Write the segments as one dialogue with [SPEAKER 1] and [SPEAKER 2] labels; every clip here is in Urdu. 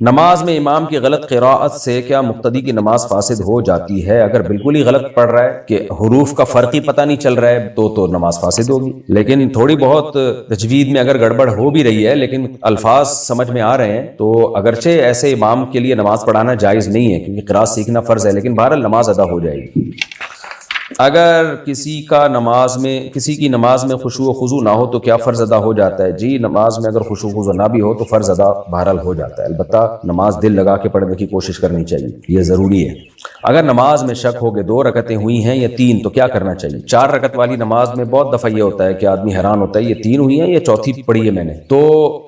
[SPEAKER 1] نماز میں امام کی غلط قراءت سے کیا مقتدی کی نماز فاسد ہو جاتی ہے؟ اگر بالکل ہی غلط پڑھ رہا ہے کہ حروف کا فرق ہی پتہ نہیں چل رہا ہے تو نماز فاسد ہوگی، لیکن تھوڑی بہت تجوید میں اگر گڑبڑ ہو بھی رہی ہے لیکن الفاظ سمجھ میں آ رہے ہیں تو اگرچہ ایسے امام کے لیے نماز پڑھانا جائز نہیں ہے کیونکہ قراءت سیکھنا فرض ہے، لیکن بہرحال نماز ادا ہو جائے گی۔ اگر کسی کی نماز میں خشوع و خضوع نہ ہو تو کیا فرض ادا ہو جاتا ہے؟ جی، نماز میں اگر خشوع و خضوع نہ بھی ہو تو فرض ادا بہرحال ہو جاتا ہے، البتہ نماز دل لگا کے پڑھنے کی کوشش کرنی چاہیے، یہ ضروری ہے۔ اگر نماز میں شک ہو کہ 2 رکعتیں ہوئی ہیں یا 3 تو کیا کرنا چاہیے؟ 4 رکعت والی نماز میں بہت دفعہ یہ ہوتا ہے کہ آدمی حیران ہوتا ہے یہ 3 ہوئی ہیں یا چوتھی پڑھی ہے میں نے۔ تو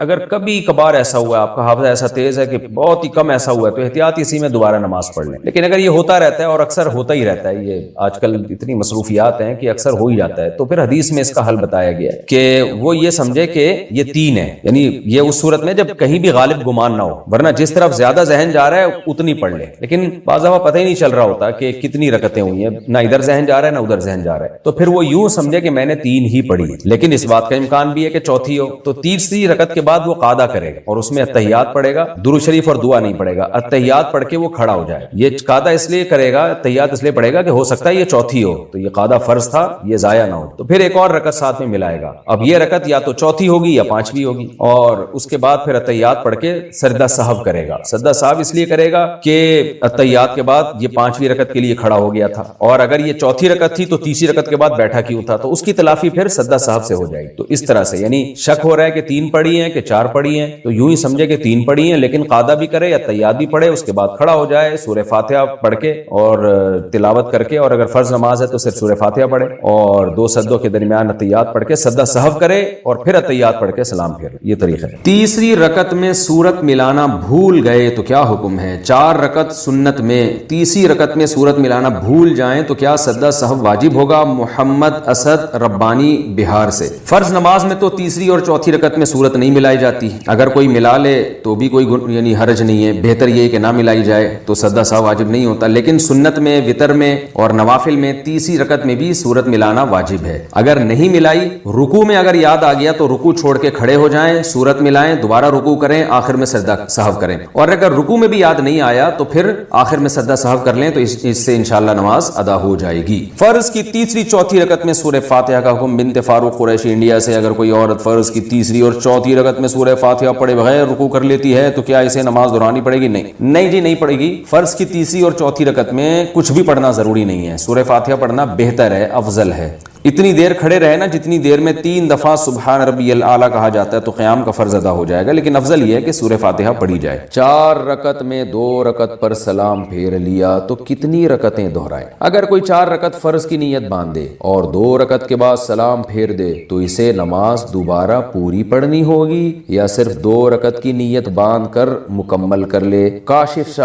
[SPEAKER 1] اگر کبھی کبھار ایسا ہوا ہے، آپ کا حافظہ ایسا تیز ہے کہ بہت ہی کم ایسا ہوا ہے تو احتیاط اسی میں دوبارہ نماز پڑھ لیں، لیکن اگر یہ ہوتا رہتا ہے اور اکثر ہوتا ہی رہتا ہے، یہ آج کل اتنی مصروفیات ہیں کہ اکثر ہو ہی جاتا ہے، تو پھر حدیث میں اس کا حل بتایا گیا ہے کہ وہ یہ سمجھے کہ یہ 3 ہے، یعنی یہ اس صورت میں جب کہیں بھی غالب گمان نہ ہو، ورنہ جس طرف زیادہ ذہن جا رہا ہے اتنی پڑھ لے، لیکن بعض دفعہ پتہ ہی نہیں چل رہا ہوتا کہ کتنی رکعتیں ہوئی ہیں، نہ ادھر ذہن جا رہا ہے نہ ادھر ذہن جا رہا ہے، تو پھر وہ یوں سمجھے کہ میں نے 3 ہی پڑھی ہے، لیکن اس بات کا امکان بھی ہے کہ چوتھی ہو، تو تیسری رکعت کے بعد وہ قعدہ کرے گا اور اس میں التحیات پڑھے گا، درود شریف اور دعا نہیں پڑھے گا، التحیات پڑھ کے وہ کھڑا ہو جائے۔ یہ قعدہ اس لیے کرے گا، التحیات اس لیے پڑھے گا کہ ہو سکتا ہے یہ چوتھی ہو، تو یہ قعدہ فرض تھا، یہ ضائع نہ ہو، تو پھر ایک اور رکعت ساتھ میں ملائے گا۔ اب یہ رکعت یا تو چوتھی ہوگی یا 5ویں ہوگی، اور اس کے بعد پھر التحیات پڑھ کے سجدہ سہو کرے گا۔ سجدہ سہو اس لیے کرے گا کہ التحیات کے بعد یہ 5ویں رکعت کے لیے کھڑا ہو گیا تھا، اور اگر یہ چوتھی رکعت تھی تو تیسری رکعت کے بعد بیٹھا کیوں تھا، تو اس کی تلافی پھر سجدہ سہو سے ہو جائے گی۔ تو اس طرح سے یعنی شک ہو رہا ہے کہ 3 پڑھی ہیں کہ 4 پڑھی ہیں، تو یوں ہی سمجھے کہ 3 پڑھی ہیں، لیکن قعدہ بھی کرے یا التحیات بھی پڑھے، اس کے بعد کھڑا ہو جائے، سورہ فاتحہ پڑھ کے اور تلاوت کر کے، اور اگر فرض نماز ہے تو صرف سورہ فاتحہ پڑھے اور 2 سجدوں کے درمیان التحیات پڑھ کے سجدہ سہو کرے اور پھر التحیات پڑھ کے سلام پھیرے، یہ طریقہ ہے۔ تیسری رکعت میں سورت ملانا بھول گئے تو کیا حکم ہے؟ 4 رکعت سنت میں تیسری رکعت میں سورت ملانا بھول جائیں تو کیا سجدہ سہو واجب ہوگا؟ محمد اسد ربانی بہار سے۔ فرض نماز میں تو تیسری اور چوتھی رکعت میں سورت نہیں ملائی جاتی، اگر کوئی ملا لے تو بھی کوئی یعنی حرج نہیں ہے، بہتر یہ کہ نہ ملائی جائے تو سجدہ سہو واجب نہیں ہوتا، لیکن سنت میں، وتر میں اور نوافل میں تیسری رکعت میں بھی سورت ملانا واجب ہے۔ اگر نہیں ملائی، رکوع میں اگر یاد آ گیا تو رکوع چھوڑ کے کھڑے ہو جائیں، سورت ملائیں، دوبارہ رکوع کریں، آخر میں سجدہ سہو کریں، اور اگر رکوع میں بھی یاد نہیں آیا تو پھر آخر میں سجدہ سہو کر لیں، تو اس سے انشاءاللہ نماز ادا ہو جائے گی۔ فرض کی تیسری چوتھی رکعت میں سورہ فاتحہ کا حکم۔ بنت فاروق قریشی انڈیا سے، اگر کوئی عورت فرض کی تیسری اور چوتھی رکعت میں سورہ فاتحہ پڑھے بغیر رکوع کر لیتی ہے تو کیا اسے نماز دہرانی پڑے گی؟ نہیں جی، نہیں پڑے گی۔ فرض کی تیسری اور چوتھی رکعت میں کچھ بھی پڑھنا ضروری نہیں ہے، سورہ فاتحہ پڑھنا بہتر ہے، افضل ہے۔ اتنی دیر کھڑے رہے نا جتنی دیر میں 3 دفعہ سبحان ربی الاعلیٰ کہا جاتا ہے تو قیام کا فرض ادا ہو جائے گا، لیکن افضل یہ ہے کہ سورہ فاتحہ پڑھی جائے۔ 4 رکعت میں 2 رکعت پر سلام پھیر لیا تو کتنی رکعتیں دہرائیں؟ اگر کوئی 4 رکعت فرض کی نیت باندھے اور 2 رکعت کے بعد سلام پھیر دے تو اسے نماز دوبارہ پوری پڑھنی ہوگی یا صرف 2 رکعت کی نیت باندھ کر مکمل کر لے؟ کاشف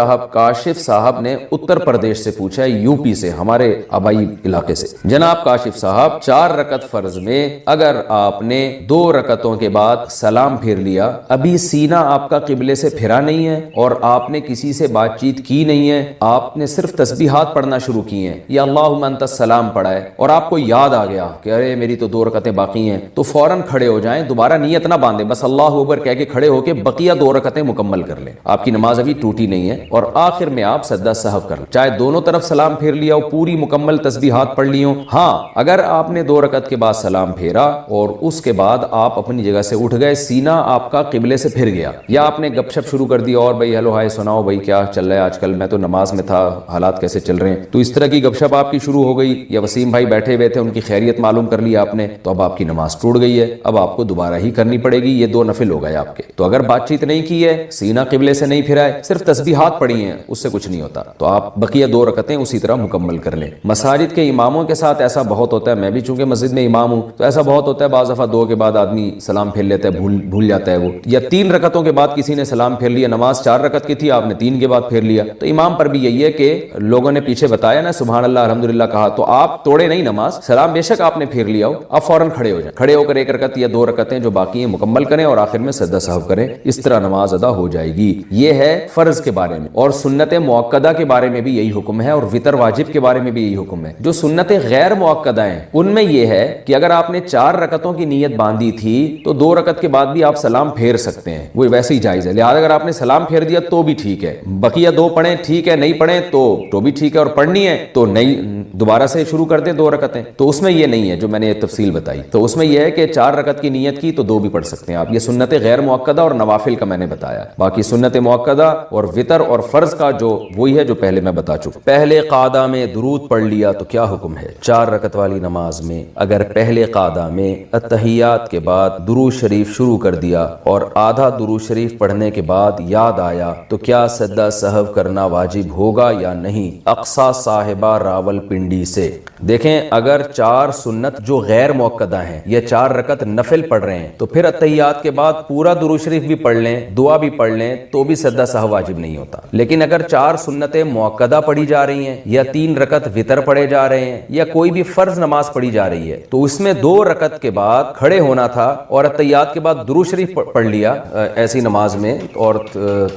[SPEAKER 1] صاحب نے اتر پردیش سے پوچھا ہے، یو پی سے، ہمارے آبائی علاقے سے۔ جناب کاشف صاحب، 4 رکعت فرض میں اگر آپ نے 2 رکعتوں کے بعد سلام پھیر لیا، ابھی سینہ آپ کا قبلے سے پھرا نہیں ہے اور آپ نے کسی سے بات چیت کی نہیں ہے، آپ نے صرف تسبیحات پڑھنا شروع کی ہیں یا اللہم انت السلام پڑھا ہے، اور آپ کو یاد آ گیا کہ ارے میری تو 2 رکعتیں باقی ہیں، تو فوراً کھڑے ہو جائیں، دوبارہ نیت نہ باندھیں، بس اللہ اکبر کہہ کے کھڑے ہو کے بقیہ 2 رکعتیں مکمل کر لیں، آپ کی نماز ابھی ٹوٹی نہیں ہے، اور آخر میں آپ سجدہ سہو کر لیں، چاہے دونوں طرف سلام پھیر لیا ہو، پوری مکمل تسبیحات پڑھ لی ہوں۔ ہاں، اگر آپ نے 2 رکعت کے بعد سلام پھیرا اور اس کے بعد آپ اپنی جگہ سے اٹھ گئے، سینہ آپ کا قبلے سے پھر گیا، یا آپ نے گپ شپ شروع کر دی اور بھائی ہیلو ہائے سناؤ بھائی کیا چل رہا ہے آج کل، میں تو نماز میں تھا، حالات کیسے چل رہے ہیں، تو اس طرح کی گپ شپ آپ کی شروع ہو گئی، یا وسیم بھائی بیٹھے ہوئے تھے ان کی خیریت معلوم کر لی آپ نے، تو اب آپ کی نماز ٹوٹ گئی ہے، اب آپ کو دوبارہ ہی کرنی پڑے گی، یہ 2 نفل ہو گئے آپ کے۔ تو اگر بات چیت نہیں کی ہے، سینہ قبلے سے نہیں پھرا ہے، صرف تسبیحات پڑھی ہیں، اس سے کچھ نہیں ہوتا، تو آپ بقیہ 2 رکعتیں اسی طرح مکمل کر لیں۔ مساجد کے اماموں کے ساتھ ایسا بہت ہوتا ہے، میں بھی چونکہ مسجد میں امام ہوں تو ایسا بہت ہوتا ہے، بعض دفعہ 2 کے بعد آدمی سلام پھیر لیتا ہے، بھول جاتا ہے وہ، یا 3 رکعتوں کے بعد کسی نے سلام پھیر لیا، نماز 4 رکعت کی تھی، آپ نے 3 کے بعد پھیر لیا، تو امام پر بھی یہی ہے کہ لوگوں نے پیچھے بتایا نا سبحان اللہ الحمدللہ کہا، تو آپ توڑے نہیں نماز، سلام بے شک آپ نے پھیر لیا ہو، اب فوراً کھڑے ہو جائیں، کھڑے ہو کر 1 رکعت یا 2 رکعتیں جو باقی ہیں مکمل کریں اور آخر میں سجدہ سہو کریں، اس طرح نماز ادا ہو جائے گی۔ یہ ہے فرض کے بارے میں، اور سنت مؤکدہ کے بارے میں بھی یہی حکم ہے، اور وتر واجب کے بارے میں بھی یہی حکم ہے۔ جو سنت غیر مؤکدہ ہیں ان میں یہ ہے کہ اگر آپ نے 4 رکعتوں کی نیت باندھی تھی تو 2 رکعت کے بعد بھی آپ سلام پھیر سکتے ہیں، وہ ویسے ہی جائز ہے، لہٰذا اگر آپ نے سلام پھیر دیا تو بھی ٹھیک ہے، بقیہ 2 پڑھیں ٹھیک ہے، نہیں پڑھیں تو بھی ٹھیک ہے، اور پڑھنی ہے تو نہیں دوبارہ سے شروع کر دیں 2 رکعتیں، تو اس میں یہ نہیں ہے جو میں نے تفصیل بتائی، تو اس میں یہ ہے کہ 4 رکعت کی نیت کی تو 2 بھی پڑھ سکتے ہیں آپ، یہ سنت غیر مؤکدہ اور نوافل کا میں نے بتایا، باقی سنت مؤکدہ اور وتر اور فرض کا جو وہی ہے جو پہلے میں بتا چکا۔ پہلے قعدہ میں درود پڑھ لیا تو کیا حکم ہے؟ 4 رکعت والی نماز میں اگر پہلے قعدہ میں اتحیات کے بعد درود شریف شروع کر دیا اور آدھا درود شریف پڑھنے کے بعد یاد آیا تو کیا سجدہ سہو کرنا واجب ہوگا یا نہیں؟ اقصیٰ صاحبہ راول پنڈی سے۔ دیکھیں اگر 4 سنت جو غیر مؤکدہ ہیں یا 4 رکعت نفل پڑھ رہے ہیں تو پھر اتحیات کے بعد پورا درود شریف بھی پڑھ لیں، دعا بھی پڑھ لیں تو بھی سجدہ سہو واجب نہیں ہوتا، لیکن اگر 4 سنتیں مؤکدہ پڑھی جا رہی ہیں یا 3 رکعت وتر پڑھے جا رہے ہیں یا کوئی بھی فرض نماز پڑھی جا رہی ہے تو اس میں 2 رکعت کے بعد کھڑے ہونا تھا اور اتحیات کے بعد درود شریف پڑھ لیا ایسی نماز میں اور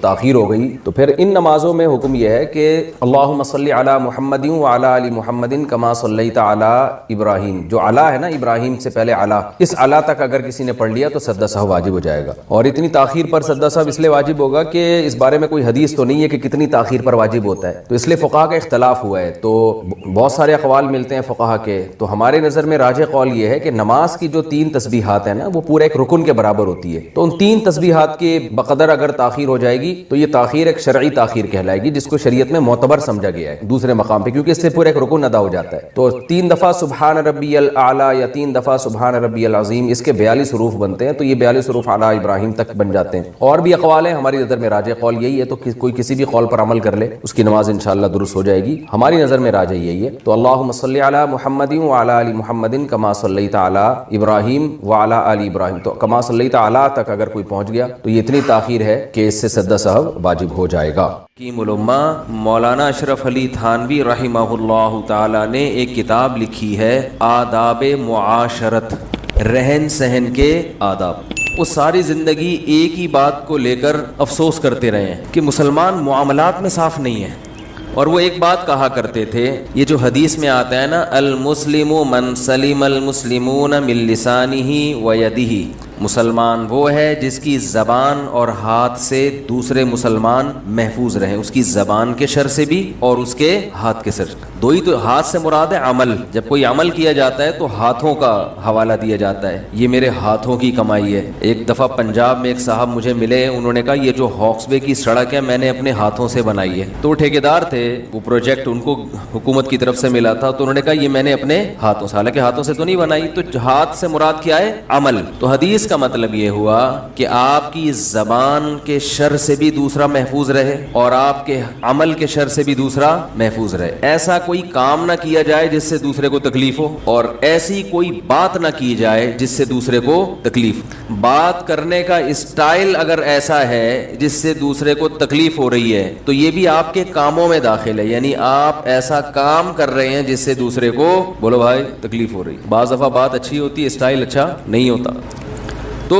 [SPEAKER 1] تاخیر ہو گئی، تو پھر ان نمازوں میں حکم یہ ہے کہ اللہم صلی علی محمد وعلی آل محمد کما صلیت علی ابراہیم، جو علی ہے نا ابراہیم سے پہلے علی، اس علی تک اگر کسی نے پڑھ لیا تو سجدہ سہو واجب ہو جائے گا، اور اتنی تاخیر پر سجدہ سہو اس لیے واجب ہوگا کہ اس بارے میں کوئی حدیث تو نہیں ہے کہ کتنی تاخیر پر واجب ہوتا ہے، تو اس لیے فقہا کا اختلاف ہوا ہے، تو بہت سارے اقوال ملتے ہیں فقہا کے، تو ہمارے نظر میں راجح قول یہ ہے کہ نماز کی جو 3 تسبیحات ہیں نا وہ پورا ایک رکن کے برابر ہوتی ہے، تو ان 3 تسبیحات کے بقدر اگر تاخیر ہو جائے گی تو یہ تاخیر ایک شرعی تاخیر کہلائے گی، جس کو شریعت میں معتبر سمجھا گیا ہے دوسرے مقام پہ، کیونکہ اس سے پورا ایک رکن ادا ہو جاتا ہے، تو 3 دفعہ سبحان ربی الاعلی یا 3 دفعہ سبحان ربی العظیم، اس کے 42 حروف بنتے ہیں، تو یہ 42 حروف اعلی ابراہیم تک بن جاتے ہیں، اور بھی اقوال ہیں، ہماری نظر میں راجح قول یہی ہے، تو کوئی کسی بھی قول پر عمل کر لے اس کی نماز انشاءاللہ درست ہو جائے گی، ہماری نظر میں راجح یہی ہے، تو اللہم صلی علی محمد وعلی آل محمد کما صلیت علی ابراہیم وعلی آل ابراہیم، تو کما صلیت علی تک اگر کوئی پہنچ گیا تو یہ اتنی تاخیر ہے کہ اس سے سجدہ سہو واجب ہو جائے گا۔ حکیم الامہ مولانا اشرف علی تھانوی رحمہ اللہ تعالی نے ایک کتاب لکھی ہے آداب معاشرت، رہن سہن کے آداب، وہ ساری زندگی ایک ہی بات کو لے کر افسوس کرتے رہے ہیں کہ مسلمان معاملات میں صاف نہیں ہے، اور وہ ایک بات کہا کرتے تھے، یہ جو حدیث میں آتا ہے نا المسلم من سلم المسلمون من لسانہ و یدہ، مسلمان وہ ہے جس کی زبان اور ہاتھ سے دوسرے مسلمان محفوظ رہیں، اس کی زبان کے شر سے بھی اور اس کے ہاتھ کے شر، دو ہی تو، ہاتھ سے مراد ہے عمل، جب کوئی عمل کیا جاتا ہے تو ہاتھوں کا حوالہ دیا جاتا ہے، یہ میرے ہاتھوں کی کمائی ہے۔ ایک دفعہ پنجاب میں ایک صاحب مجھے ملے، انہوں نے کہا یہ جو ہاکس وے کی سڑک ہے میں نے اپنے ہاتھوں سے بنائی ہے، تو ٹھیکیدار تھے، وہ پروجیکٹ ان کو حکومت کی طرف سے ملا تھا، تو انہوں نے کہا یہ میں نے اپنے ہاتھوں سے، حالانکہ ہاتھوں سے تو نہیں بنائی، تو ہاتھ سے مراد کیا ہے؟ عمل۔ تو حدیث کا مطلب یہ ہوا کہ آپ کی زبان کے شر سے بھی دوسرا محفوظ رہے اور آپ کے عمل کے شر سے بھی دوسرا محفوظ رہے، ایسا کوئی کام نہ کیا جائے جس سے دوسرے کو تکلیف ہو، اور ایسی کوئی بات نہ کی جائے جس سے دوسرے کو تکلیف، بات کرنے کا اسٹائل اگر ایسا ہے جس سے دوسرے کو تکلیف ہو رہی ہے تو یہ بھی آپ کے کاموں میں داخل ہے، یعنی آپ ایسا کام کر رہے ہیں جس سے دوسرے کو بولو بھائی تکلیف ہو رہی ہے۔ بعض دفعہ بات اچھی ہوتی ہے، اسٹائل اچھا نہیں ہوتا۔ تو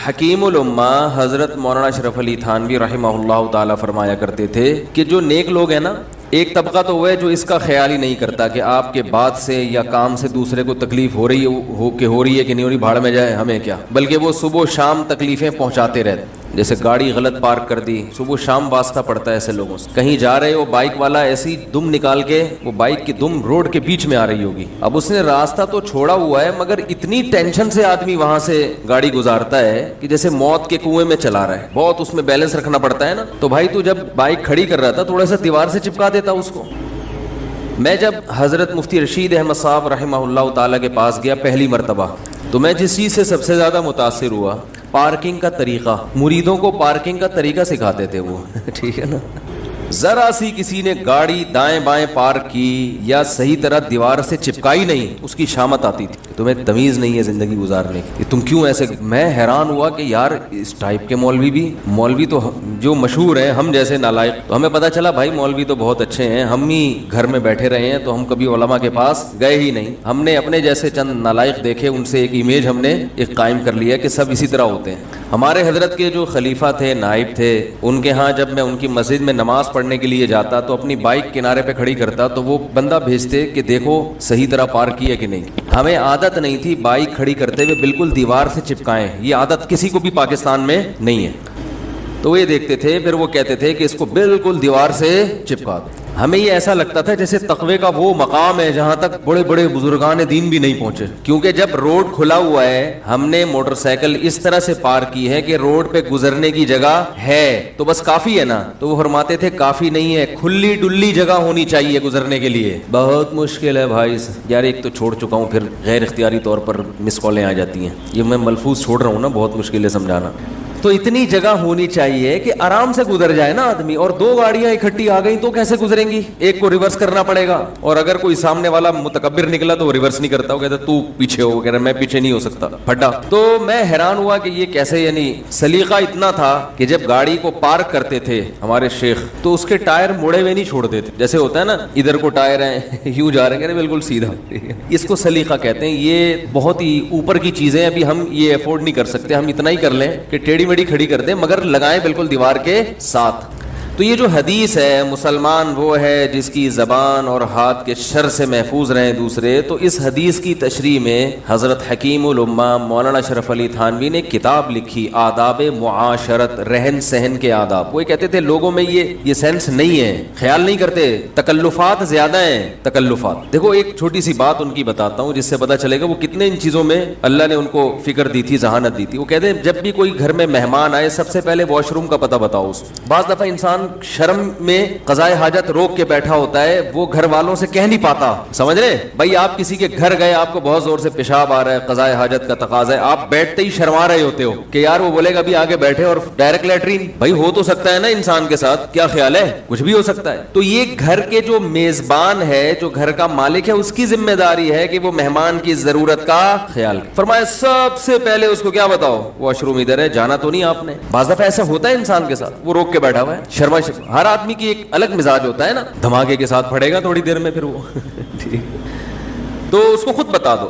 [SPEAKER 1] حکیم الامہ حضرت مولانا اشرف علی تھانوی رحمہ اللہ تعالیٰ فرمایا کرتے تھے کہ جو نیک لوگ ہیں نا، ایک طبقہ تو وہ ہے جو اس کا خیال ہی نہیں کرتا کہ آپ کے بات سے یا کام سے دوسرے کو تکلیف ہو رہی ہے کہ نہیں ہو رہی، بھاڑ میں جائے ہمیں کیا، بلکہ وہ صبح و شام تکلیفیں پہنچاتے رہتے، جیسے گاڑی غلط پارک کر دی، صبح و شام واسطہ پڑتا ہے ایسے لوگوں سے، کہیں جا رہے ہو بائک والا ایسی دم نکال کے، وہ بائک کی دم روڈ کے بیچ میں آ رہی ہوگی، اب اس نے راستہ تو چھوڑا ہوا ہے مگر اتنی ٹینشن سے آدمی وہاں سے گاڑی گزارتا ہے کہ جیسے موت کے کنویں میں چلا رہا ہے، بہت اس میں بیلنس رکھنا پڑتا ہے نا، تو بھائی تو جب بائک کھڑی کر رہا تھا تھوڑا سا دیوار سے چپکا دیتا اس کو۔ میں جب حضرت مفتی رشید احمد صاحب رحمہ اللہ تعالیٰ کے پاس گیا پہلی مرتبہ، تو میں جس چیز سے سب سے زیادہ متاثر ہوا، پارکنگ کا طریقہ، مریدوں کو پارکنگ کا طریقہ سکھاتے تھے وہ ٹھیک ہے نا، ذرا سی کسی نے گاڑی دائیں بائیں پارک کی یا صحیح طرح دیوار سے چپکائی نہیں، اس کی شامت آتی تھی، تمہیں تمیز نہیں ہے زندگی گزارنے کی، تم کیوں ایسے؟ میں حیران ہوا کہ یار اس ٹائپ کے مولوی تو جو مشہور ہیں، ہم جیسے نالائق، تو ہمیں پتہ چلا بھائی مولوی تو بہت اچھے ہیں، ہم ہی گھر میں بیٹھے رہے ہیں تو ہم کبھی علماء کے پاس گئے ہی نہیں، ہم نے اپنے جیسے چند نالائق دیکھے، ان سے ایک امیج ہم نے ایک قائم کر لیا کہ سب اسی طرح ہوتے ہیں۔ ہمارے حضرت کے جو خلیفہ تھے، نائب تھے، ان کے ہاں جب میں ان کی مسجد میں نماز پڑھنے کے لیے جاتا تو اپنی بائک کنارے پہ کھڑی کرتا تو وہ بندہ بھیجتے کہ دیکھو صحیح طرح پارک کیا کہ نہیں، ہمیں عادت نہیں تھی بائک کھڑی کرتے ہوئے بالکل دیوار سے چپکائیں, یہ عادت کسی کو بھی پاکستان میں نہیں ہے. تو وہ یہ دیکھتے تھے, پھر وہ کہتے تھے کہ اس کو بالکل دیوار سے چپکا دو. ہمیں یہ ایسا لگتا تھا جیسے تقوی کا وہ مقام ہے جہاں تک بڑے بڑے بزرگان دین بھی نہیں پہنچے, کیونکہ جب روڈ کھلا ہوا ہے, ہم نے موٹر سائیکل اس طرح سے پار کی ہے کہ روڈ پہ گزرنے کی جگہ ہے تو بس کافی ہے نا. تو وہ فرماتے تھے کافی نہیں ہے, کھلی ڈلی جگہ ہونی چاہیے گزرنے کے لیے. بہت مشکل ہے بھائی یار, ایک تو چھوڑ چکا ہوں, پھر غیر اختیاری طور پر مس کالیں آ جاتی ہیں, یہ میں ملفوظ چھوڑ رہا ہوں نا, بہت مشکل ہے سمجھانا. تو اتنی جگہ ہونی چاہیے کہ آرام سے گزر جائے نا آدمی, اور دو گاڑیاں اکٹھی آ گئی تو کیسے گزریں گی, ایک کو ریورس کرنا پڑے گا, اور اگر کوئی سامنے والا متکبر نکلا تو وہ ریورس نہیں کرتا, وہ کہتا تو پیچھے ہو, کہہ رہا میں پیچھے نہیں ہو سکتا, پھڈا. تو میں حیران ہوا کہ یہ کیسے, یعنی سلیقہ اتنا تھا کہ جب گاڑی کو پارک کرتے تھے ہمارے شیخ تو اس کے ٹائر مڑے ہوئے نہیں چھوڑتے تھے, جیسے ہوتا ہے نا ادھر کو ٹائر ہیں یوں جا رہے ہیں بالکل سیدھا. اس کو سلیقہ کہتے ہیں. یہ بہت ہی اوپر کی چیزیں, ابھی ہم یہ افورڈ نہیں کر سکتے, ہم اتنا ہی کر لیں کہ ٹیڑھی میڑھی کھڑی کر دیں مگر لگائیں بالکل دیوار کے ساتھ. تو یہ جو حدیث ہے, مسلمان وہ ہے جس کی زبان اور ہاتھ کے شر سے محفوظ رہیں دوسرے, تو اس حدیث کی تشریح میں حضرت حکیم الامہ مولانا اشرف علی تھانوی نے کتاب لکھی, آداب معاشرت, رہن سہن کے آداب. وہ کہتے تھے لوگوں میں یہ سینس نہیں ہے, خیال نہیں کرتے, تکلفات زیادہ ہیں, تکلفات. دیکھو ایک چھوٹی سی بات ان کی بتاتا ہوں جس سے پتہ چلے گا وہ کتنے ان چیزوں میں اللہ نے ان کو فکر دی تھی, ذہانت دی تھی. وہ کہتے ہیں جب بھی کوئی گھر میں مہمان آئے سب سے پہلے واش روم کا پتہ بتاؤ اس. بعض دفعہ انسان شرم میں قضائے حاجت روک کے بیٹھا ہوتا ہے, وہ گھر والوں سے کہہ نہیں پاتا, سمجھ رہے بھائی, آپ کسی کے گھر گئے, آپ کو بہت زور سے پیشاب آ رہا ہے, قضائے حاجت کا تقاضا ہے, آپ بیٹھتے ہی شرما رہے ہوتے ہو کہ یار وہ بولے گا ابھی آگے بیٹھے اور ڈائریکٹ لیٹرین. بھائی ہو تو سکتا ہے نا انسان کے ساتھ, کیا خیال ہے, کچھ بھی ہو سکتا ہے. تو یہ گھر کے جو میزبان ہے, جو گھر کا مالک ہے, اس کی ذمہ داری ہے کہ وہ مہمان کی ضرورت کا خیال. فرمایا سب سے پہلے اس کو کیا بتاؤ, واش روم ادھر ہے, جانا تو نہیں آپ نے. بعض دفعہ ایسا ہوتا ہے انسان کے ساتھ, وہ روک کے بیٹھا ہوا ہے, شرما. ہر آدمی کی ایک الگ مزاج ہوتا ہے نا, دھماکے کے ساتھ پڑے گا تھوڑی دیر میں پھر وہ ٹھیک, تو اس کو خود بتا دو.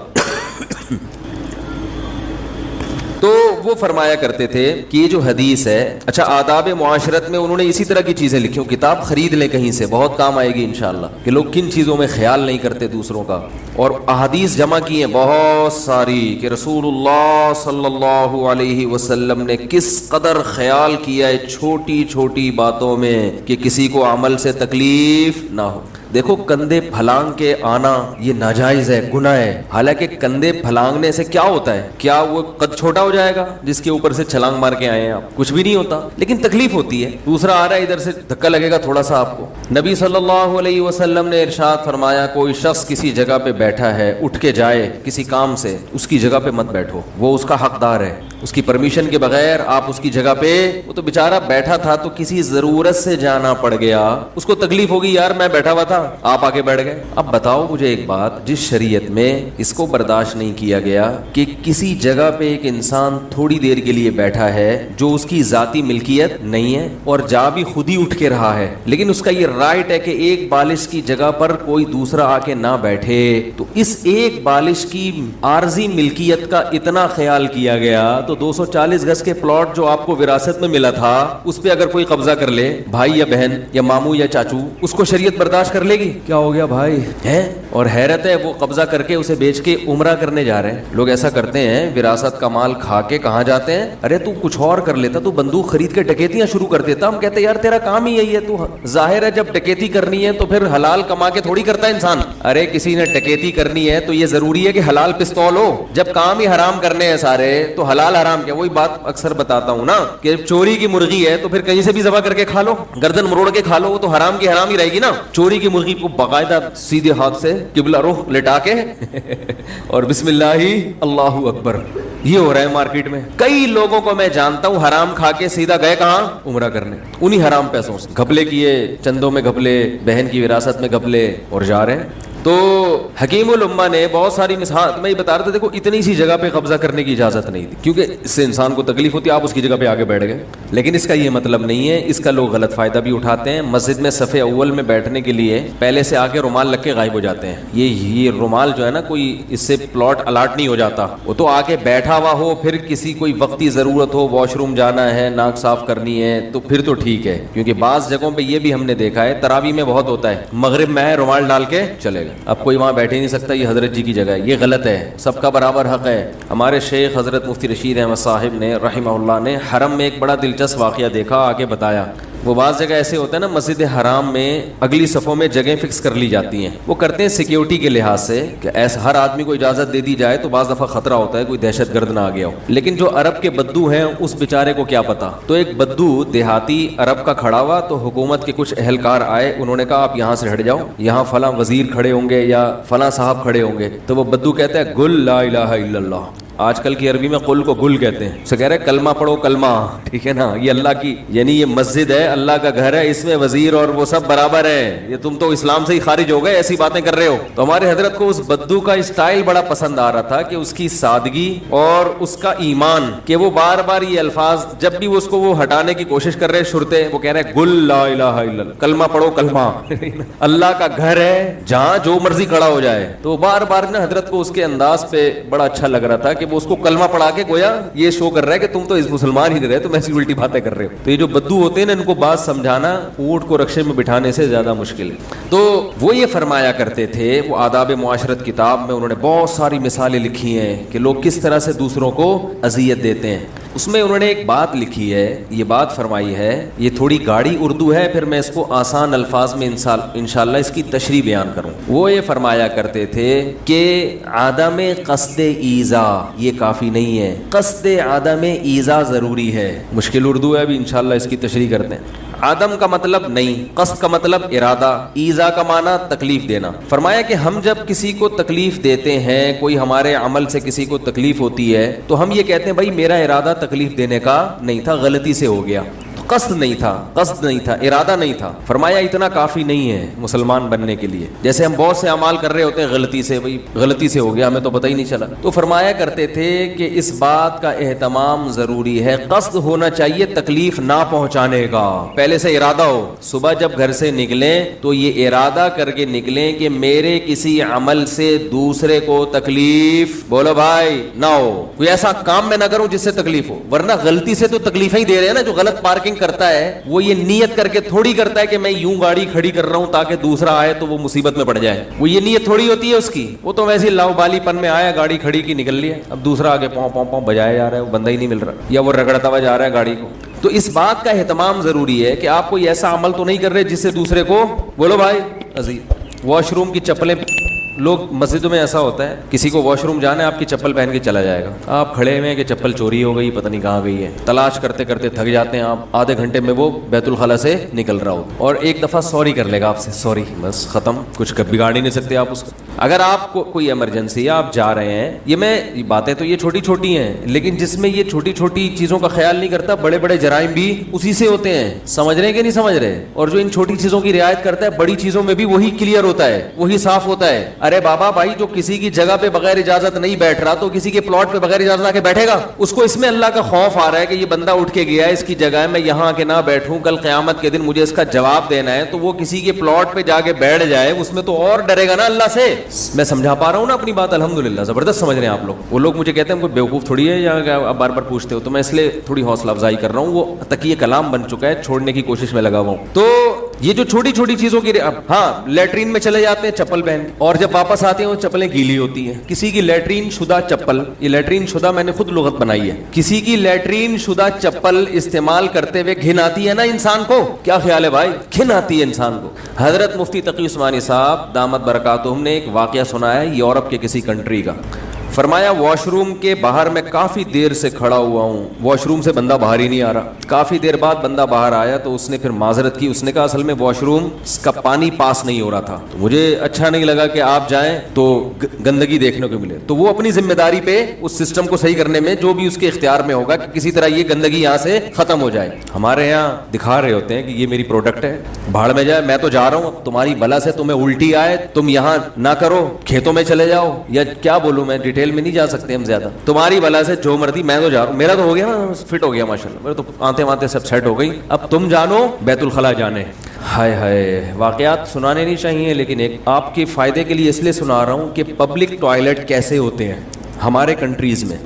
[SPEAKER 1] تو وہ فرمایا کرتے تھے کہ یہ جو حدیث ہے, اچھا آداب معاشرت میں انہوں نے اسی طرح کی چیزیں لکھی, کتاب خرید لیں کہیں سے, بہت کام آئے گی انشاءاللہ, کہ لوگ کن چیزوں میں خیال نہیں کرتے دوسروں کا. اور احادیث جمع کی ہیں بہت ساری کہ رسول اللہ صلی اللہ علیہ وسلم نے کس قدر خیال کیا ہے چھوٹی چھوٹی باتوں میں کہ کسی کو عمل سے تکلیف نہ ہو. دیکھو کندھے پھلانگ کے آنا یہ ناجائز ہے, گناہ ہے. حالانکہ کندھے پھلانگنے سے کیا ہوتا ہے, کیا وہ قد چھوٹا ہو جائے گا جس کے اوپر سے چھلانگ مار کے آئے ہیں آپ, کچھ بھی نہیں ہوتا, لیکن تکلیف ہوتی ہے. دوسرا آ رہا ہے ادھر سے, دھکا لگے گا تھوڑا سا آپ کو. نبی صلی اللہ علیہ وسلم نے ارشاد فرمایا کوئی شخص کسی جگہ پہ بیٹھا ہے, اٹھ کے جائے کسی کام سے, اس کی جگہ پہ مت بیٹھو, وہ اس کا حقدار ہے, اس کی پرمیشن کے بغیر آپ اس کی جگہ پہ, وہ تو بیچارہ بیٹھا تھا تو کسی ضرورت سے جانا پڑ گیا, اس کو تکلیف ہوگی, یار میں بیٹھا ہوا تھا آپ آگے بیٹھ گئے. اب بتاؤ مجھے ایک بات, جس شریعت میں اس کو برداشت نہیں کیا گیا کہ کسی جگہ پہ ایک انسان تھوڑی دیر کے لیے بیٹھا ہے جو اس کی ذاتی ملکیت نہیں ہے, اور جا بھی خود ہی اٹھ کے رہا ہے, لیکن اس کا یہ رائٹ ہے کہ ایک بالش کی جگہ پر کوئی دوسرا آ کے نہ بیٹھے, تو اس ایک بالش کی عارضی ملکیت کا اتنا خیال کیا گیا. تو 240 گز کے پلاٹ جو آپ کو وراثت میں ملا تھا, اس پہ اگر کوئی قبضہ کر لے, بھائی یا بہن یا ماموں یا چاچو, اس کو شریعت برداشت کر لے گی؟ کیا ہو گیا بھائی ہے, اور حیرت ہے وہ قبضہ کر کے اسے بیچ کے عمرہ کرنے جا رہے ہیں. لوگ ایسا کرتے ہیں, وراثت کا مال کھا کے کہاں جاتے ہیں, ارے تو کچھ اور کر لیتا, تو بندوق خرید کے ڈکیتیاں شروع کر دیتا. ہم کہتے ہیں یار تیرا کام ہی یہی ہے, تو ظاہر ہے جب ڈکیتی کرنی ہے تو پھر حلال کما کے تھوڑی کرتا ہے انسان. ارے کسی نے ڈکیتی کرنی ہے تو یہ ضروری ہے کہ حلال پستول ہو, جب کام ہی حرام کرنے ہیں سارے تو حلال حرام کیا. وہی بات اکثر بتاتا ہوں نا کہ چوری کی مرغی ہے تو پھر کہیں سے بھی ذبح کر کے کھا لو, گردن مروڑ کے کھا لو, وہ تو حرام کی حرام ہی رہے گی نا. چوری کی مرغی کو باقاعدہ سیدھے ہاتھ سے قبلہ رخ لٹا کے اور بسم اللہ اللہ اکبر, یہ ہو رہا ہے مارکیٹ میں. کئی لوگوں کو میں جانتا ہوں حرام کھا کے سیدھا گئے کہاں, عمرہ کرنے, انہی حرام پیسوں سے گھپلے کیے, چندوں میں گھپلے, بہن کی وراثت میں گھپلے, اور جا رہے ہیں. تو حکیم الامہ نے بہت ساری مثال میں یہ بتا رہا تھا, دیکھو اتنی سی جگہ پہ قبضہ کرنے کی اجازت نہیں تھی کیونکہ اس سے انسان کو تکلیف ہوتی ہے, آپ اس کی جگہ پہ آگے بیٹھ گئے. لیکن اس کا یہ مطلب نہیں ہے, اس کا لوگ غلط فائدہ بھی اٹھاتے ہیں. مسجد میں صف اول میں بیٹھنے کے لیے پہلے سے آگے رومال لگ کے غائب ہو جاتے ہیں. یہ رومال جو ہے نا, کوئی اس سے پلاٹ الاٹ نہیں ہو جاتا, وہ تو آگے بیٹھا ہوا ہو, پھر کسی کوئی وقتی ضرورت ہو, واش روم جانا ہے, ناک صاف کرنی ہے, تو پھر تو ٹھیک ہے. کیونکہ بعض جگہوں پہ یہ بھی ہم نے دیکھا ہے, تراویح میں بہت ہوتا ہے, مغرب میں ہے رومال ڈال کے چلے گئے. جگہ, اب کوئی وہاں بیٹھ ہی نہیں سکتا, یہ حضرت جی کی جگہ ہے, یہ غلط ہے, سب کا برابر حق ہے. ہمارے شیخ حضرت مفتی رشید احمد صاحب نے رحمہ اللہ نے حرم میں ایک بڑا دلچسپ واقعہ دیکھا, آگے بتایا. وہ بعض جگہ ایسے ہوتا ہے نا, مسجد حرام میں اگلی صفوں میں جگہیں فکس کر لی جاتی ہیں, وہ کرتے ہیں سیکیورٹی کے لحاظ سے کہ ایسا ہر آدمی کو اجازت دے دی جائے تو بعض دفعہ خطرہ ہوتا ہے کوئی دہشت گرد نہ آ گیا ہو. لیکن جو عرب کے بدو ہیں اس بیچارے کو کیا پتا, تو ایک بدو دیہاتی عرب کا کھڑا ہوا, تو حکومت کے کچھ اہلکار آئے, انہوں نے کہا آپ یہاں سے ہٹ جاؤ, یہاں فلاں وزیر کھڑے ہوں گے یا فلاں صاحب کھڑے ہوں گے. تو وہ بدو کہتا ہے گل لا الہ الا اللہ, آج کل کی عربی میں قل کو گل کہتے ہیں, اسے کہہ رہے کلمہ پڑھو کلمہ, ٹھیک ہے نا, یہ اللہ کی یعنی یہ مسجد ہے, اللہ کا گھر ہے, اس میں وزیر اور وہ سب برابر ہے, یہ تم تو اسلام سے ہی خارج ہو گئے, ایسی باتیں کر رہے ہو. تو ہمارے حضرت کو اس بدو کا اسٹائل بڑا پسند آ رہا تھا کہ اس کی سادگی اور اس کا ایمان, کہ وہ بار بار یہ الفاظ جب بھی اس کو وہ ہٹانے کی کوشش کر رہے شرطے, وہ کہہ رہے گل لا الہ الا اللہ, کلمہ پڑھو کلمہ, اللہ کا گھر ہے جہاں جو مرضی کھڑا ہو جائے. تو بار بار نا حضرت کو اس کے انداز پہ بڑا اچھا لگ رہا تھا کہ وہ اس کو کلمہ پڑھا کے گویا یہ شو کر رہا ہے کہ تم تو اس مسلمان ہی نہیں رہے, تم ایسی الٹی باتیں کر رہے ہو. تو یہ جو بدو ہوتے ہیں نا, ان کو بات سمجھانا اونٹ کو رکشے میں بٹھانے سے زیادہ مشکل ہے. تو وہ یہ فرمایا کرتے تھے, وہ آداب معاشرت کتاب میں انہوں نے بہت ساری مثالیں لکھی ہیں کہ لوگ کس طرح سے دوسروں کو اذیت دیتے ہیں. اس میں انہوں نے ایک بات لکھی ہے, یہ بات فرمائی ہے, یہ تھوڑی گاڑی اردو ہے, پھر میں اس کو آسان الفاظ میں انشاءاللہ اس کی تشریح بیان کروں. وہ یہ فرمایا کرتے تھے کہ عدم قصد ایذا یہ کافی نہیں ہے, قصد عدم ایذا ضروری ہے. مشکل اردو ہے, ابھی انشاءاللہ اس کی تشریح کرتے ہیں. عدم کا مطلب نہیں, قصد کا مطلب ارادہ, ایذا کا معنی تکلیف دینا. فرمایا کہ ہم جب کسی کو تکلیف دیتے ہیں, کوئی ہمارے عمل سے کسی کو تکلیف ہوتی ہے, تو ہم یہ کہتے ہیں بھائی میرا ارادہ تکلیف دینے کا نہیں تھا, غلطی سے ہو گیا, قصد نہیں تھا, قصد نہیں تھا, ارادہ نہیں تھا. فرمایا اتنا کافی نہیں ہے مسلمان بننے کے لیے. جیسے ہم بہت سے اعمال کر رہے ہوتے ہیں غلطی سے, بھائی غلطی سے ہو گیا, ہمیں تو پتہ ہی نہیں چلا. تو فرمایا کرتے تھے کہ اس بات کا اہتمام ضروری ہے, قصد ہونا چاہیے تکلیف نہ پہنچانے کا, پہلے سے ارادہ ہو. صبح جب گھر سے نکلیں تو یہ ارادہ کر کے نکلیں کہ میرے کسی عمل سے دوسرے کو تکلیف, بولو بھائی, نہ ہو, کوئی ایسا کام میں نہ کروں جس سے تکلیف ہو, ورنہ غلطی سے تو تکلیفیں ہی دے رہے ہیں نا. جو غلط پارکنگ کرتا ہے وہ یہ نیت کر کے تھوڑی کرتا ہے کہ میں یوں گاڑی کھڑی کر رہا ہوں تاکہ دوسرا آئے تو وہ مصیبت میں پڑ جائے, وہ یہ نیت تھوڑی ہوتی ہے اس کی. وہ تو ویسے لاؤ بالی پن میں آیا, گاڑی کھڑی کی نکل لیا, اب دوسرا آگے پاؤں پاؤں پاؤں بجایا جا رہا ہے, وہ بندہ ہی نہیں مل رہا, یا وہ رگڑتا ہوا جا رہا ہے گاڑی کو. تو اس بات کا اہتمام ضروری ہے کہ آپ کوئی ایسا عمل تو نہیں کر رہے جس سے دوسرے کو, بولو بھائی عزیز, واش روم کی چپلیں, لوگ مسجدوں میں ایسا ہوتا ہے کسی کو واش روم جانا ہے, آپ کی چپل پہن کے چلا جائے گا, آپ کھڑے ہوئے ہیں کہ چپل چوری ہو گئی, پتہ نہیں کہاں گئی ہے, تلاش کرتے کرتے تھک جاتے ہیں آپ, آدھے گھنٹے میں وہ بیت الخلا سے نکل رہا ہو, اور ایک دفعہ سوری کر لے گا آپ سے, سوری, بس ختم, کچھ بگاڑ ہی نہیں سکتے آپ اس کو. اگر آپ کو کوئی ایمرجنسی ہے, آپ جا رہے ہیں, یہ باتیں تو یہ چھوٹی چھوٹی ہیں, لیکن جس میں یہ چھوٹی چھوٹی چیزوں کا خیال نہیں کرتا, بڑے بڑے جرائم بھی اسی سے ہوتے ہیں. سمجھ رہے ہیں کہ نہیں سمجھ رہے؟ اور جو ان چھوٹی چیزوں کی رعایت کرتا ہے, بڑی چیزوں میں بھی وہی کلیئر ہوتا ہے, وہی صاف ہوتا ہے. ارے بابا بھائی, جو کسی کی جگہ پہ بغیر اجازت نہیں بیٹھ رہا تو کسی کے پلاٹ پہ بغیر اجازت آ کے بیٹھے گا؟ اس کو اس میں اللہ کا خوف آ رہا ہے کہ یہ بندہ اٹھ کے گیا ہے, اس کی جگہ ہے, میں یہاں آ کے نہ بیٹھوں, کل قیامت کے دن مجھے اس کا جواب دینا ہے, تو وہ کسی کے پلاٹ پہ جا کے بیٹھ جائے, اس میں تو اور ڈرے گا نا اللہ سے. میں سمجھا پا رہا ہوں نا اپنی بات؟ الحمدللہ زبردست سمجھ رہے ہیں آپ لوگ. وہ لوگ مجھے کہتے ہیں کوئی بیوقوف تھوڑی ہے یا آپ بار بار پوچھتے ہو, تو میں اس لیے تھوڑی حوصلہ افزائی کر رہا ہوں. وہ تقیہ کلام بن چکا ہے, چھوڑنے کی کوشش میں لگا ہوا ہوں. تو یہ جو چھوٹی چھوٹی چیزوں کی, ہاں لیٹرین میں چلے جاتے ہیں چپل پہن, اور جب واپس آتے ہیں وہ چپلیں گیلی ہوتی ہیں. کسی کی لیٹرین شدہ چپل, یہ لیٹرین شدہ میں نے خود لغت بنائی ہے, کسی کی لیٹرین شدہ چپل استعمال کرتے ہوئے گھن آتی ہے نا انسان کو. کیا خیال ہے بھائی؟ گھن آتی ہے انسان کو. حضرت مفتی تقی عثمانی صاحب دامت برکاتہم نے ایک واقعہ سنا ہے یورپ کے کسی کنٹری کا. فرمایا واش روم کے باہر میں کافی دیر سے کھڑا ہوا ہوں, واش روم سے بندہ باہر ہی نہیں آ رہا. کافی دیر بعد بندہ باہر آیا تو اس نے پھر معذرت کی, اس نے کہا اصل میں واش روم کا پانی پاس نہیں ہو رہا تھا, تو مجھے اچھا نہیں لگا کہ آپ جائیں تو گندگی دیکھنے کو ملے. تو وہ اپنی ذمہ داری پہ اس سسٹم کو صحیح کرنے میں جو بھی اس کے اختیار میں ہوگا کہ کسی طرح یہ گندگی یہاں سے ختم ہو جائے. ہمارے یہاں دکھا رہے ہوتے ہیں کہ یہ میری پروڈکٹ ہے, بھاڑ میں جائے, میں تو جا رہا ہوں, تمہاری بلا سے تمہیں الٹی آئے, تم یہاں نہ کرو, کھیتوں میں چلے جاؤ, یا کیا بولوں میں, ڈیٹیل میں نہیں جا سکتے ہم زیادہ. تمہاری بلا سے جو مرضی, میں تو جا رہا ہوں, میرا تو ہو گیا نا, فٹ ہو گیا ماشاءاللہ, میرے تو آتے آتے سب سیٹ ہو گئی, اب تم جانو بیت الخلا جانے. ہائے ہائے, واقعات سنانے نہیں چاہیے, لیکن ایک آپ کے فائدے کے لیے اس لیے سنا رہا ہوں کہ پبلک ٹوائلٹ کیسے ہوتے ہیں ہمارے کنٹریز میں.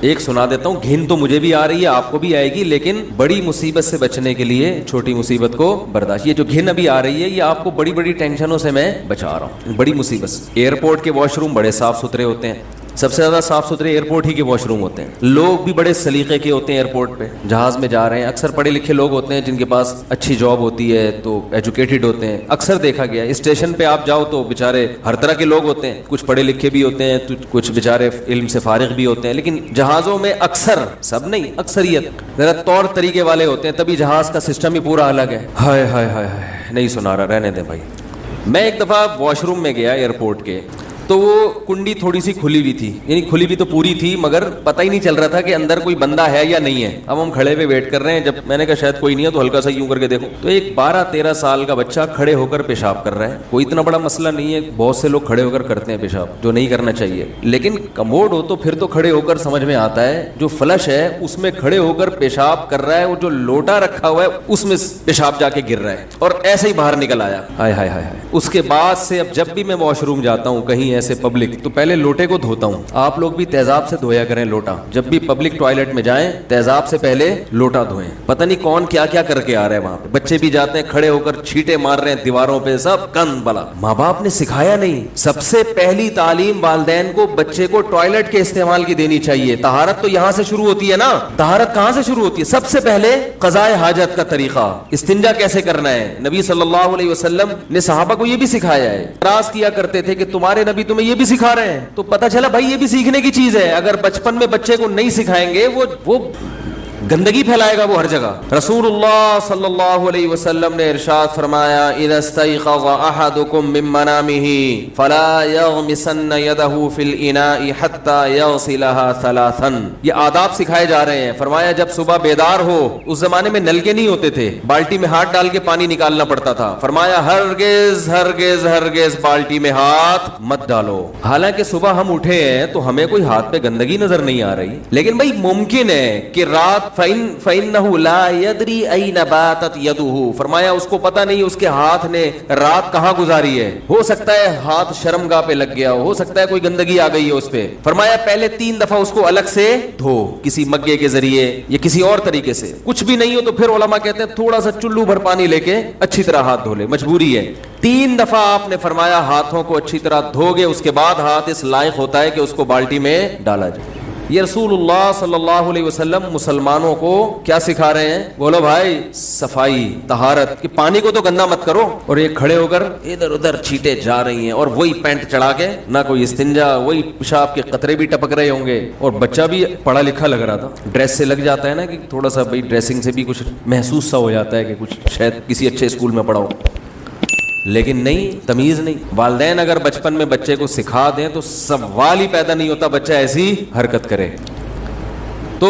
[SPEAKER 1] ایک سنا دیتا ہوں, گھن تو مجھے بھی آ رہی ہے, آپ کو بھی آئے گی, لیکن بڑی مصیبت سے بچنے کے لیے چھوٹی مصیبت کو برداشت. یہ جو گھن ابھی آ رہی ہے یہ آپ کو بڑی بڑی ٹینشنوں سے میں بچا رہا ہوں, بڑی مصیبت سے. ایئرپورٹ کے واش روم بڑے صاف ستھرے ہوتے ہیں, سب سے زیادہ صاف ستھرے ایئرپورٹ ہی کے واش روم ہوتے ہیں. لوگ بھی بڑے سلیقے کے ہوتے ہیں ایئرپورٹ پہ, جہاز میں جا رہے ہیں, اکثر پڑھے لکھے لوگ ہوتے ہیں جن کے پاس اچھی جاب ہوتی ہے, تو ایجوکیٹڈ ہوتے ہیں. اکثر دیکھا گیا اسٹیشن پہ آپ جاؤ تو بیچارے ہر طرح کے لوگ ہوتے ہیں, کچھ پڑھے لکھے بھی ہوتے ہیں, کچھ بیچارے علم سے فارغ بھی ہوتے ہیں, لیکن جہازوں میں اکثر, سب نہیں, اکثریت ذرا طور طریقے والے ہوتے ہیں, تبھی جہاز کا سسٹم ہی پورا الگ ہے. ہائے ہائے ہائے ہائے, نہیں سنا رہا, رہنے دیں بھائی. میں ایک دفعہ واش روم میں گیا ایئرپورٹ کے, تو وہ کنڈی تھوڑی سی کھلی ہوئی تھی, یعنی کھلی ہوئی تو پوری تھی مگر پتہ ہی نہیں چل رہا تھا کہ اندر کوئی بندہ ہے یا نہیں ہے. اب ہم کھڑے ہوئے ویٹ کر رہے ہیں, جب میں نے کہا شاید کوئی نہیں ہے تو ہلکا سا یوں کر کے دیکھو, تو ایک 12-13 سال کا بچہ کھڑے ہو کر پیشاب کر رہا ہے. کوئی اتنا بڑا مسئلہ نہیں ہے, بہت سے لوگ کھڑے ہو کر کرتے ہیں پیشاب, جو نہیں کرنا چاہیے, لیکن کموڈ ہو تو پھر تو کھڑے ہو کر سمجھ میں آتا ہے. جو فلش ہے اس میں کھڑے ہو کر پیشاب کر رہا ہے, وہ جو لوٹا رکھا ہوا ہے اس میں پیشاب جا کے گر رہا ہے, اور ایسے ہی باہر نکل آیا. ہائے ہائے ہائے. اس کے بعد سے اب جب بھی میں واش روم جاتا ہوں کہیں ایسے پبلک, تو پہلے لوٹے کو دھوتا ہوں. آپ لوگ بھی تیزاب سے دھویا کریں لوٹا, جب بھی پبلک ٹوائلٹ میں جائیں تیزاب سے پہلے لوٹا دھوئیں. پتہ نہیں کون کیا کیا کر کے آ رہا ہے وہاں پہ. بچے بھی جاتے ہیں کھڑے ہو کر چھینٹے مار رہے ہیں دیواروں پہ, سب کن بلا. ماں باپ نے سکھایا نہیں. سب سے پہلی تعلیم والدین کو بچے کو ٹوائلٹ کے استعمال کی دینی چاہیے. طہارت تو یہاں سے شروع ہوتی ہے نا, طہارت کہاں سے شروع ہوتی ہے؟ سب سے پہلے قضائے حاجت کا طریقہ, استنجا کیسے کرنا ہے. نبی صلی اللہ علیہ وسلم نے صحابہ کو یہ بھی سکھایا ہے. اعتراض کیا کرتے تھے کہ تمہارے نبی تمہیں یہ بھی سکھا رہے ہیں, تو پتہ چلا بھائی یہ بھی سیکھنے کی چیز ہے. اگر بچپن میں بچے کو نہیں سکھائیں گے وہ گندگی پھیلائے گا وہ ہر جگہ. رسول اللہ صلی اللہ علیہ وسلم نے ارشاد فرمایا, اذا استيقظ احدكم من منامه فلا يغمسن يده في الاناء حتى يغسلها ثلاثا. یہ آداب سکھائے جا رہے ہیں. فرمایا جب صبح بیدار ہو, اس زمانے میں نلکے نہیں ہوتے تھے, بالٹی میں ہاتھ ڈال کے پانی نکالنا پڑتا تھا. فرمایا ہرگز ہرگز ہرگز بالٹی میں ہاتھ مت ڈالو. حالانکہ صبح ہم اٹھے ہیں تو ہمیں کوئی ہاتھ پہ گندگی نظر نہیں آ رہی, لیکن بھائی ممکن ہے کہ رات فَإِنَّهُ لَا يَدْرِي أَيْنَ بَاتَتْ يَدُهُ. فرمایا اس کو پتہ نہیں اس کے ہاتھ نے رات کہاں گزاری ہے. ہو سکتا ہے ہاتھ شرمگاہ پہ لگ گیا ہو سکتا ہے کوئی گندگی آ گئی ہے اس پہ. فرمایا پہلے 3 دفعہ اس کو الگ سے دھو, کسی مگے کے ذریعے یا کسی اور طریقے سے. کچھ بھی نہیں ہو تو پھر علماء کہتے ہیں تھوڑا سا چلو بھر پانی لے کے اچھی طرح ہاتھ دھو لے, مجبوری ہے. 3 دفعہ آپ نے فرمایا ہاتھوں کو اچھی طرح دھو گے, اس کے بعد ہاتھ اس لائق ہوتا ہے کہ اس کو بالٹی میں ڈالا جائے. یہ رسول اللہ صلی اللہ علیہ وسلم مسلمانوں کو کیا سکھا رہے ہیں؟ بولو بھائی, صفائی, طہارت, کہ پانی کو تو گندا مت کرو. اور یہ کھڑے ہو کر ادھر ادھر چھینٹے جا رہی ہیں, اور وہی پینٹ چڑھا کے, نہ کوئی استنجا, وہی پیشاب کے قطرے بھی ٹپک رہے ہوں گے. اور بچہ بھی پڑھا لکھا لگ رہا تھا, ڈریس سے لگ جاتا ہے نا کہ تھوڑا سا بھائی ڈریسنگ سے بھی کچھ محسوس سا ہو جاتا ہے کہ کچھ شاید کسی اچھے اسکول میں پڑھا ہو, لیکن نہیں, تمیز نہیں. والدین اگر بچپن میں بچے کو سکھا دیں تو سوال ہی پیدا نہیں ہوتا بچہ ایسی حرکت کرے. تو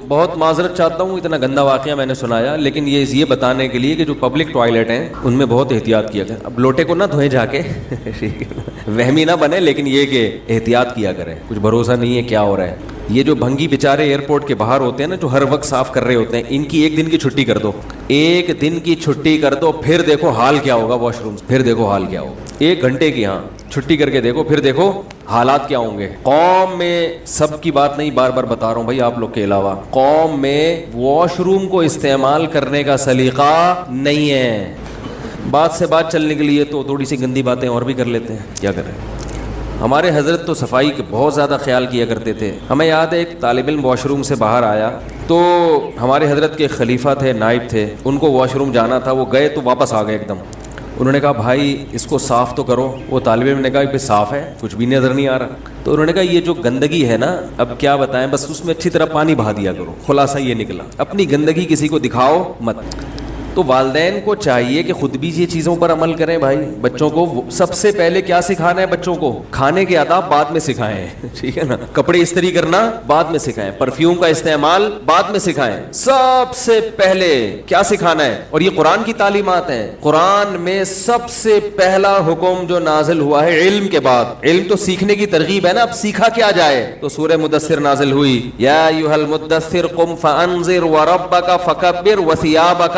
[SPEAKER 1] بہت معذرت چاہتا ہوں, اتنا گندا واقعہ میں نے سنایا, لیکن یہ بتانے کے لیے کہ جو پبلک ٹوائلٹ ہیں ان میں بہت احتیاط کیا کریں. اب لوٹے کو نہ دھوئیں جا کے, وہمی نہ بنے, لیکن یہ کہ احتیاط کیا کریں, کچھ بھروسہ نہیں ہے کیا ہو رہا ہے. یہ جو بھنگی بیچارے ایئرپورٹ کے باہر ہوتے ہیں نا, جو ہر وقت صاف کر رہے ہوتے ہیں, ان کی 1 دن کی چھٹی کر دو, 1 دن کی چھٹی کر دو, پھر دیکھو حال کیا ہوگا واش روم, پھر دیکھو حال کیا ہوگا. 1 گھنٹے کی ہاں چھٹی کر کے دیکھو, پھر دیکھو حالات کیا ہوں گے. قوم میں, سب کی بات نہیں, بار بار بتا رہا ہوں بھائی آپ لوگ کے علاوہ, قوم میں واش روم کو استعمال کرنے کا سلیقہ نہیں ہے. بات سے بات چلنے کے لیے تو تھوڑی سی گندی باتیں اور بھی کر لیتے ہیں, کیا کریں. ہمارے حضرت تو صفائی کے بہت زیادہ خیال کیا کرتے تھے. ہمیں یاد ہے ایک طالب علم واش روم سے باہر آیا, تو ہمارے حضرت کے خلیفہ تھے, نائب تھے, ان کو واش روم جانا تھا, وہ گئے تو واپس آ گئے ایک دم. انہوں نے کہا بھائی اس کو صاف تو کرو. وہ طالب علم نے کہا کہ صاف ہے, کچھ بھی نظر نہیں آ رہا. تو انہوں نے کہا یہ جو گندگی ہے نا, اب کیا بتائیں, بس اس میں اچھی طرح پانی بہا دیا کرو. خلاصہ یہ نکلا, اپنی گندگی کسی کو دکھاؤ مت. تو والدین کو چاہیے کہ خود بھی یہ چیزوں پر عمل کریں. بھائی بچوں کو سب سے پہلے کیا سکھانا ہے؟ بچوں کو کھانے کے آداب بعد میں سکھائیں, ٹھیک ہے نا. کپڑے استری کرنا بعد میں سکھائیں, پرفیوم کا استعمال بعد میں سکھائیں. سب سے پہلے کیا سکھانا ہے؟ اور یہ قرآن کی تعلیمات ہیں. قرآن میں سب سے پہلا حکم جو نازل ہوا ہے علم کے بعد, علم تو سیکھنے کی ترغیب ہے نا, اب سیکھا کیا جائے, تو سورہ مدثر نازل ہوئی, یا ایھا المدثر قم فانذر وربک فکبر وثیابک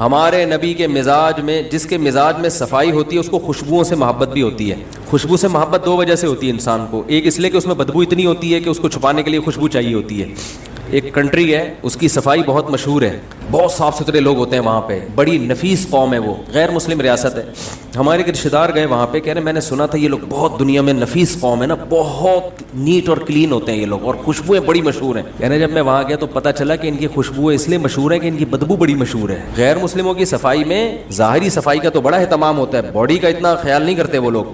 [SPEAKER 1] ہمارے نبی کے مزاج میں، جس کے مزاج میں صفائی ہوتی ہے اس کو خوشبوؤں سے محبت بھی ہوتی ہے. خوشبو سے محبت دو وجہ سے ہوتی ہے انسان کو. ایک اس لیے کہ اس میں بدبو اتنی ہوتی ہے کہ اس کو چھپانے کے لیے خوشبو چاہیے ہوتی ہے. ایک کنٹری ہے اس کی صفائی بہت مشہور ہے, بہت صاف ستھرے لوگ ہوتے ہیں وہاں پہ, بڑی نفیس قوم ہے, وہ غیر مسلم ریاست ہے. ہمارے ایک رشتے دار گئے وہاں پہ, کہہ رہے میں نے سنا تھا یہ لوگ بہت دنیا میں نفیس قوم ہے نا, بہت نیٹ اور کلین ہوتے ہیں یہ لوگ, اور خوشبوئیں بڑی مشہور ہیں. کہہ رہے جب میں وہاں گیا تو پتہ چلا کہ ان کی خوشبوئیں اس لیے مشہور ہیں کہ ان کی بدبو بڑی مشہور ہے. غیر مسلموں کی صفائی میں ظاہری صفائی کا تو بڑا اہتمام ہوتا ہے, باڈی کا اتنا خیال نہیں کرتے وہ لوگ.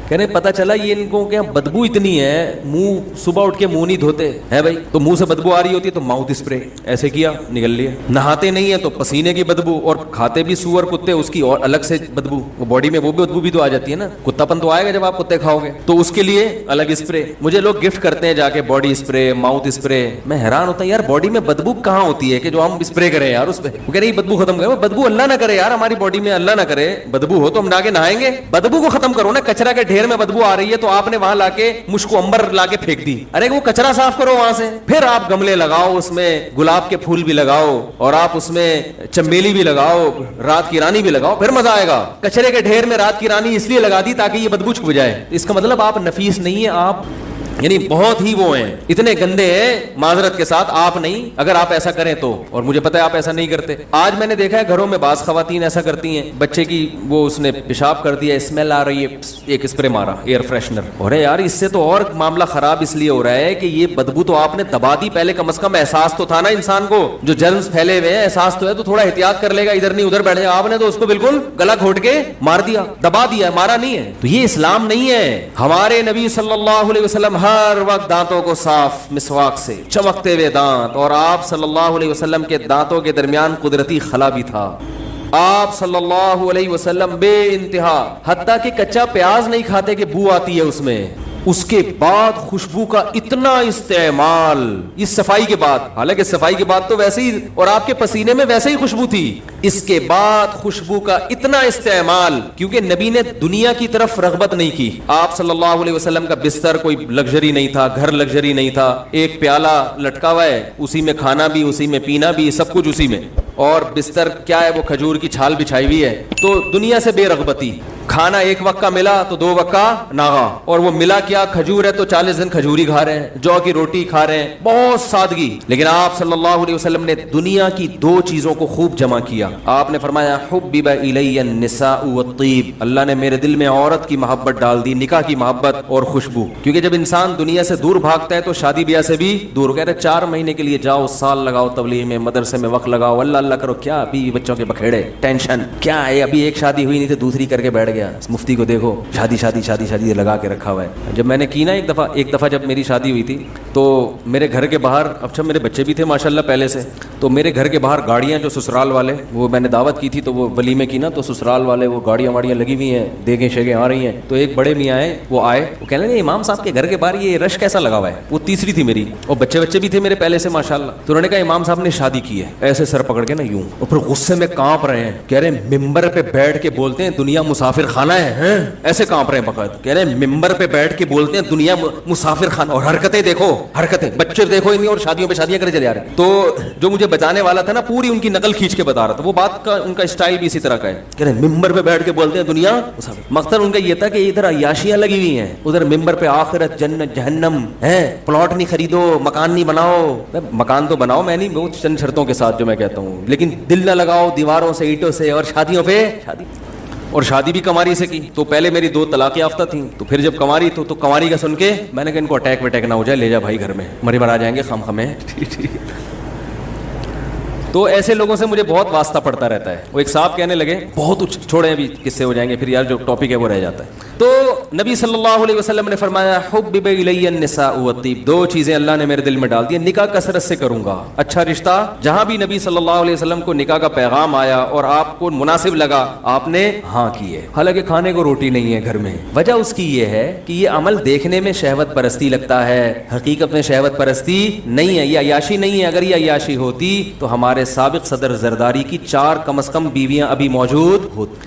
[SPEAKER 1] کہنے پتہ چلا یہ ان کو کیا بدبو اتنی ہے, منہ صبح اٹھ کے منہ نہیں دھوتے ہے بھائی, تو منہ سے بدبو آ رہی ہوتی ہے تو ماؤتھ اسپرے ایسے کیا نکل لیا. نہاتے نہیں ہیں تو پسینے کی بدبو, اور کھاتے بھی سور کتے اس کی اور الگ سے بدبو, وہ باڈی میں وہ بھی بدبو بھی تو آ جاتی ہے نا, کتا پن تو آئے گا جب آپ کتے کھاؤ گے, تو اس کے لیے الگ اسپرے. مجھے لوگ گفٹ کرتے ہیں جا کے باڈی اسپرے, ماؤتھ اسپرے. میں حیران ہوتا ہوں یار باڈی میں بدبو کہاں ہوتی ہے کہ جو ہم اسپرے کریں یار اس پہ. وہ کہہ رہے بدبو ختم کرو, بدبو اللہ نہ کرے یار ہماری باڈی میں, اللہ نہ کرے بدبو ہو تو ہم لا کے نہائیں گے. بدبو کو ختم کرو نا, کچرا کے ڈھیر میں بدبو آ رہی ہے تو آپ نے وہاں لا کے مشک و عنبر لا کے پھینک دی. ارے وہ کچرا صاف کرو وہاں سے, پھر آپ گملے لگاؤ, اس میں گلاب کے پھول بھی لگاؤ, اور آپ اس میں چمیلی بھی لگاؤ, رات کی رانی بھی لگاؤ, پھر مزہ آئے گا. کچرے کے ڈھیر میں رات کی رانی اس لیے لگا دی تاکہ یہ بدبو چھپ جائے. اس کا مطلب آپ نفیس نہیں ہیں, آپ یعنی بہت ہی وہ ہیں, اتنے گندے ہیں معذرت کے ساتھ, آپ نہیں اگر آپ ایسا کریں تو. اور مجھے پتا ہے آپ ایسا نہیں کرتے. آج میں نے دیکھا ہے گھروں میں بعض خواتین ایسا کرتی ہیں, بچے کی وہ اس نے پیشاب کر دیا, اسمیل آ رہی ہے, ایک اسپرے مارا ایئر فریشنر. اور یار اس سے تو اور معاملہ خراب اس لیے ہو رہا ہے کہ یہ بدبو تو آپ نے دبا دی, پہلے کم از کم احساس تو تھا نا انسان کو, جو جرمز پھیلے ہوئے ہیں احساس تو ہے, تو تھوڑا احتیاط کر لے گا, ادھر نہیں ادھر بیٹھ جائے. آپ نے تو اس کو بالکل گلا گھونٹ کے مار دیا, دبا دیا, مارا نہیں ہے. تو یہ اسلام نہیں ہے. ہمارے نبی صلی اللہ علیہ وسلم ہر وقت دانتوں کو صاف مسواک سے, چمکتے ہوئے دانت, اور آپ صلی اللہ علیہ وسلم کے دانتوں کے درمیان قدرتی خلا بھی تھا. آپ صلی اللہ علیہ وسلم بے انتہا, حتیٰ کہ کچا پیاز نہیں کھاتے کہ بو آتی ہے اس میں. اس کے بعد خوشبو کا اتنا استعمال, اس صفائی کے بعد, حالانکہ صفائی کے بعد تو ویسے ہی, اور آپ کے پسینے میں ویسے ہی خوشبو تھی, اس کے بعد خوشبو کا اتنا استعمال, کیونکہ نبی نے دنیا کی طرف رغبت نہیں کی. آپ صلی اللہ علیہ وسلم کا بستر کوئی لگژری نہیں تھا, گھر لگژری نہیں تھا, ایک پیالہ لٹکا ہوا ہے, اسی میں کھانا بھی, اسی میں پینا بھی, سب کچھ اسی میں, اور بستر کیا ہے وہ کھجور کی چھال بچھائی ہوئی ہے. تو دنیا سے بے رغبتی, کھانا ایک وقت کا ملا تو 2 وقت کا ناغا, اور وہ ملا کیا کھجور ہے تو 40 دن کھجوری کھا رہے ہیں, جو کی روٹی کھا رہے ہیں, بہت سادگی. لیکن آپ صلی اللہ علیہ وسلم نے دنیا کی 2 چیزوں کو خوب جمع کیا. آپ نے فرمایا حبب الی النساء والطیب, اللہ نے میرے دل میں عورت کی محبت ڈال دی, نکاح کی محبت اور خوشبو. کیونکہ جب انسان دنیا سے دور بھاگتا ہے تو شادی بیاہ سے بھی دور. کہتے ہیں 4 مہینے کے لیے جاؤ, سال لگاؤ تبلیغ میں, مدرسے میں وقت لگاؤ, اللہ اللہ کرو, کیا ابھی بچوں کے بکھیڑے, ٹینشن کیا ہے, ابھی ایک شادی ہوئی نہیں تو دوسری کر کے بیٹھ گیا. مفتی کو دیکھو شادی شادی شادی شادی لگا کے رکھا ہوا ہے. جب میں نے کی نا ایک دفعہ جب میری شادی ہوئی تھی تو میرے گھر کے باہر, اچھا میرے بچے بھی تھے ماشاءاللہ پہلے سے, تو میرے گھر کے باہر گاڑیاں, جو سسرال والے, وہ میں نے دعوت کی تھی تو وہ ولیمے کی نا, تو سسرال والے وہ گاڑیاں واڑیاں لگی ہوئی ہیں, دیگیں شیگیں آ رہی ہیں. تو ایک بڑے میاں آئے, وہ آئے, وہ کہنے لگے امام صاحب کے گھر کے باہر یہ رش کیسا لگا ہوا ہے. وہ تیسری تھی میری, اور بچے بھی تھے میرے پہلے سے ماشاءاللہ. تو انہوں نے کہا امام صاحب نے شادی کی ہے, ایسے سر پکڑ کے نا یوں, اور پھر غصے میں کانپ رہے ہیں, کہہ رہے ہیں ممبر پہ بیٹھ کے بولتے ہیں دنیا مسافر خانہ ہے, ایسے کانپ رہے ہیں بقید, کہہ رہے ہیں ممبر پہ بیٹھ کے بولتے ہیں دنیا مسافر خانہ, اور حرکتیں دیکھو, حرکتیں, بچے دیکھو انہیں, اور شادیوں پہ شادیاں کرے چلے آ رہے ہیں. تو جو مجھے بچانے والا تھا نا, پوری ان کی نقل کھینچ کے بتا رہا تھا. وہ بات کا ان کا اسٹائل بھی اسی طرح کا ہے, کہہ رہے ہیں ممبر پہ بیٹھ کے بولتے ہیں دنیا مسافر. مقصد ان کا یہ تھا کہ ادھر عیاشیاں لگی ہوئی ہیں, ادھر ممبر پہ آخرت جنت جہنم ہے, پلاٹ نہیں خریدو, مکان نہیں بناؤ. مکان تو بناؤ, میں نہیں, بہت چند شرطوں کے ساتھ جو میں کہتا ہوں, لیکن دل نہ لگاؤ دیواروں سے, اینٹوں سے, اور شادیوں پہ شادی. اور شادی بھی کماری سے کی. تو پہلے میری 2 طلاق یافتہ تھیں, تو پھر جب کماری تو کماری کا سن کے میں نے کہا ان کو اٹیک وٹیک نہ ہو جائے, لے جا بھائی گھر میں, مری مر آ جائیں گے خام خمیں. تو ایسے لوگوں سے مجھے بہت واسطہ پڑتا رہتا ہے. وہ ایک صاحب کہنے لگے, بہت چھوڑے ابھی قصے ہو جائیں گے پھر یار, جو ٹاپک ہے وہ رہ جاتا ہے. تو نبی صلی اللہ علیہ وسلم نے فرمایا حبب الی النساء والطیب, 2 چیزیں اللہ نے میرے دل میں ڈال دی, نکاح کثرت سے کروں گا, اچھا رشتہ. جہاں بھی نبی صلی اللہ علیہ وسلم کو نکاح کا پیغام آیا اور آپ کو مناسب لگا, آپ نے ہاں کی ہے. حالانکہ کھانے کو روٹی نہیں ہے گھر میں. وجہ اس کی یہ ہے کہ یہ عمل دیکھنے میں شہوت پرستی لگتا ہے, حقیقت میں شہوت پرستی نہیں ہے, یہ عیاشی نہیں ہے. اگر یہ عیاشی ہوتی تو ہمارے سابق صدر زرداری کی 4 کم از کم بیویاں ابھی موجود ہوتی.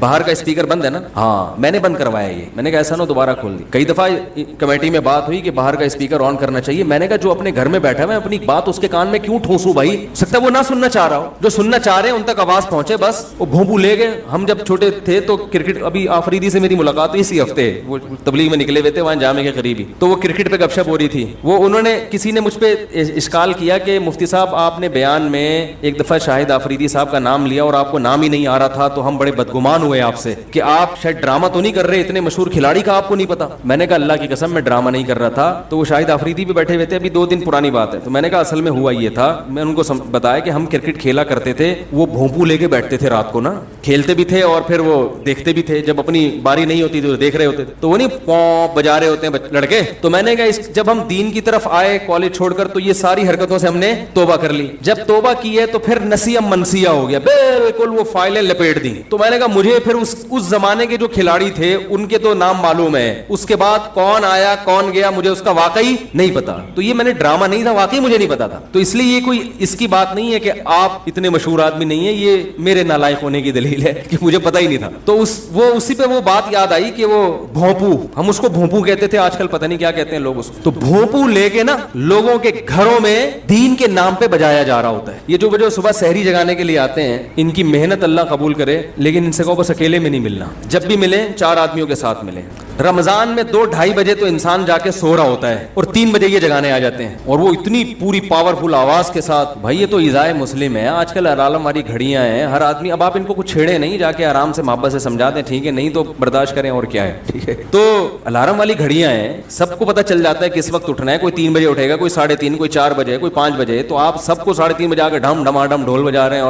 [SPEAKER 1] باہر کا اسپیکر بند ہے نا, ہاں میں نے بند کروایا یہ, میں نے کہا ایسا نہ دوبارہ کھول دی. کئی دفعہ کمیٹی میں بات ہوئی کہ باہر کا اسپیکر آن کرنا چاہیے, میں نے کہا جو اپنے گھر میں بیٹھا ہے اپنی بات اس کے کان میں کیوں ٹھونسوں بھائی, سکتا ہے وہ نہ سننا چاہ رہا ہو, جو سننا چاہ رہے ہیں ان تک آواز پہنچے بس. وہ بھونپو لے گئے. ہم جب چھوٹے تھے تو کرکٹ, ابھی آفریدی سے میری ملاقات ہوئی اسی ہفتے, وہ تبلیغ میں نکلے ہوئے تھے وہاں جامع کے قریب ہی, تو وہ کرکٹ پہ گپ شپ ہو رہی تھی. وہ انہوں نے کسی نے مجھ پہ اشکال کیا کہ مفتی صاحب آپ نے بیان میں ایک دفعہ شاہد آفریدی صاحب کا نام لیا اور آپ کو نام ہی نہیں آ رہا تھا, تو ہم بڑے بدگمان ہوئے آپ سے کہ آپ شاید ڈرامہ تو نہیں کر رہے, اتنے مشہور کھلاڑی کا آپ کو نہیں پتا. میں نے کہا اللہ کی قسم میں ڈرامہ نہیں کر رہا تھا. تو وہ شاہد آفریدی بھی بیٹھے ہوئے تھے, ابھی 2 دن پرانی بات ہے. تو میں نے کہا اصل میں ہوا یہ تھا, میں ان کو بتایا کہ ہم کرکٹ کھیلا کرتے تھے, وہ بھونپو لے کے بیٹھتے تھے رات کو نا, کھیلتے بھی تھے اور پھر وہ دیکھتے بھی تھے, جب اپنی باری نہیں ہوتی تو دیکھ رہے ہوتے تھے, تو وہ نہیں پوں بجا رہے ہوتے ہیں لڑکے. تو میں نے کہا جب ہم دین کی طرف آئے کالج چھوڑ کر, تو یہ ساری حرکتوں سے ہم نے توبہ کر لی. جب توبہ کی ہے تو پھر نسیم منسیہ ہو گیا, بالکل وہ فائلیں لپیٹ دی. تو میں نے کہا مجھے پھر اس زمانے کے جو کھلاڑی تھے ان کے تو نام معلوم ہے, اس کے بعد کون آیا کون گیا مجھے اس کا واقعی نہیں پتا. تو یہ میں نے ڈرامہ نہیں تھا, واقعی مجھے نہیں پتا تھا. تو اس لیے یہ کوئی اس کی بات نہیں ہے کہ آپ اتنے مشہور آدمی نہیں ہیں, یہ میرے نالائق ہونے کی دلیل ہے کہ مجھے پتا ہی نہیں تھا. تو اسی پہ وہ بات یاد آئی کہ وہ بھونپو, ہم اس کو بھونپو کہتے تھے, آج کل پتہ نہیں کیا کہتے ہیں لوگ اس کو. تو بھونپو لے کے نا لوگوں کے گھروں میں دین کے نام پہ بجایا جا رہا ہوتا ہے. یہ جو صبح سحری جگانے کے لیے آتے ہیں, ان کی محنت اللہ قبول کرے, لیکن ان سے کہو بس اکیلے میں نہیں ملنا, جب بھی ملیں 4 آدمیوں کے ساتھ ملیں. رمضان میں 2-2:30 بجے تو انسان جا کے سو رہا ہوتا ہے اور 3 بجے یہ جگانے آ جاتے ہیں, اور وہ اتنی پوری پاورفل آواز کے ساتھ. بھائی یہ تو ایذائے مسلم ہے. آج کل الارم والی گھڑیاں ہیں, ہر آدمی, اب آپ ان کو کچھ چھیڑے نہیں, جا کے آرام سے محبت سے سمجھا دیں, ٹھیک ہے, نہیں تو برداشت کریں, اور کیا ہے, ٹھیک ہے. تو الارم والی گھڑیاں ہیں, سب کو پتہ چل جاتا ہے کس وقت اٹھنا ہے. کوئی 3 بجے اٹھے گا, کوئی 3:30, کوئی 4 بجے, کوئی 5 بجے. تو آپ سب کو 3:30 بجے آ کے ڈھم ڈھما ڈھم ڈھول بجا رہے ہیں اور